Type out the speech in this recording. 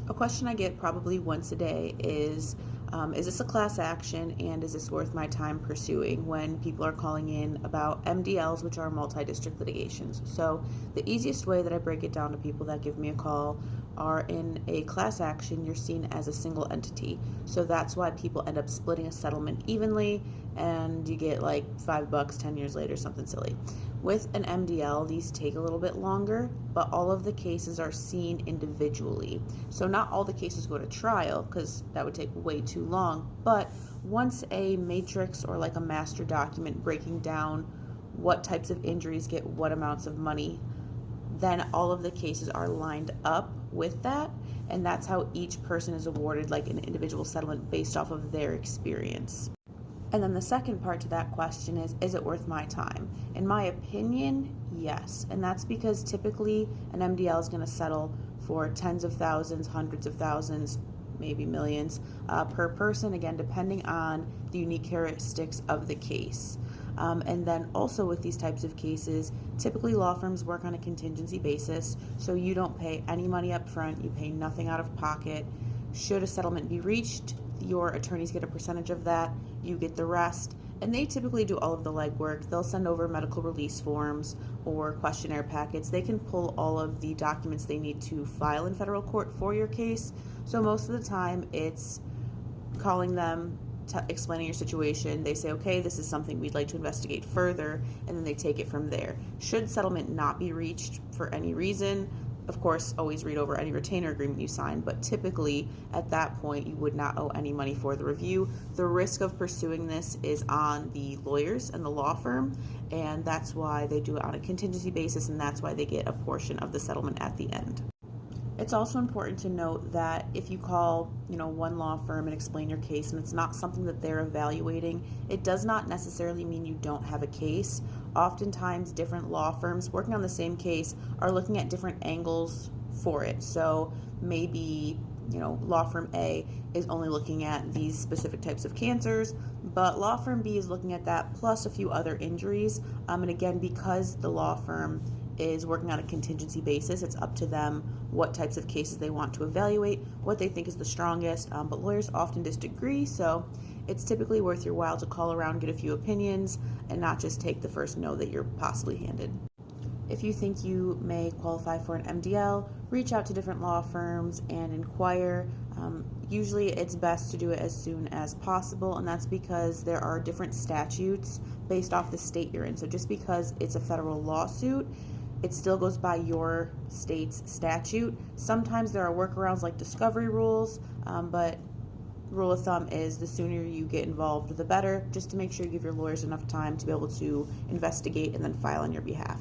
A question I get probably once a day is this a class action and is this worth my time pursuing when people are calling in about MDLs, which are multi-district litigations. So the easiest way that I break it down to people that give me a call are in a class action, you're seen as a single entity. So that's why people end up splitting a settlement evenly and you get like $5 10 years later, something silly. With an MDL, these take a little bit longer, but all of the cases are seen individually. So not all the cases go to trial because that would take way too long, but once a matrix or like a master document breaking down what types of injuries get what amounts of money, then all of the cases are lined up with that, and that's how each person is awarded like an individual settlement based off of their experience. And then the second part to that question is it worth my time? In my opinion, yes. And that's because typically an MDL is going to settle for tens of thousands, hundreds of thousands, maybe millions per person, again, depending on the unique characteristics of the case. And then also with these types of cases, typically law firms work on a contingency basis, so you don't pay any money up front, you pay nothing out of pocket. Should a settlement be reached, your attorneys get a percentage of that, you get the rest, and they typically do all of the legwork. They'll send over medical release forms or questionnaire packets. They can pull all of the documents they need to file in federal court for your case. So most of the time it's calling them, explaining your situation. They say, okay, this is something we'd like to investigate further, and then they take it from there. Should settlement not be reached for any reason, of course, always read over any retainer agreement you sign, but typically at that point you would not owe any money for the review. The risk of pursuing this is on the lawyers and the law firm, and that's why they do it on a contingency basis, and that's why they get a portion of the settlement at the end. It's also important to note that if you call, one law firm and explain your case and it's not something that they're evaluating, it does not necessarily mean you don't have a case. Oftentimes, different law firms working on the same case are looking at different angles for it. So maybe, law firm A is only looking at these specific types of cancers, but law firm B is looking at that plus a few other injuries. And again, because the law firm is working on a contingency basis, it's up to them what types of cases they want to evaluate, what they think is the strongest, but lawyers often disagree, so it's typically worth your while to call around, get a few opinions, and not just take the first no that you're possibly handed. If you think you may qualify for an MDL, reach out to different law firms and inquire. Usually it's best to do it as soon as possible, and that's because there are different statutes based off the state you're in. So just because it's a federal lawsuit, it still goes by your state's statute. Sometimes there are workarounds like discovery rules, but rule of thumb is the sooner you get involved, the better, just to make sure you give your lawyers enough time to be able to investigate and then file on your behalf.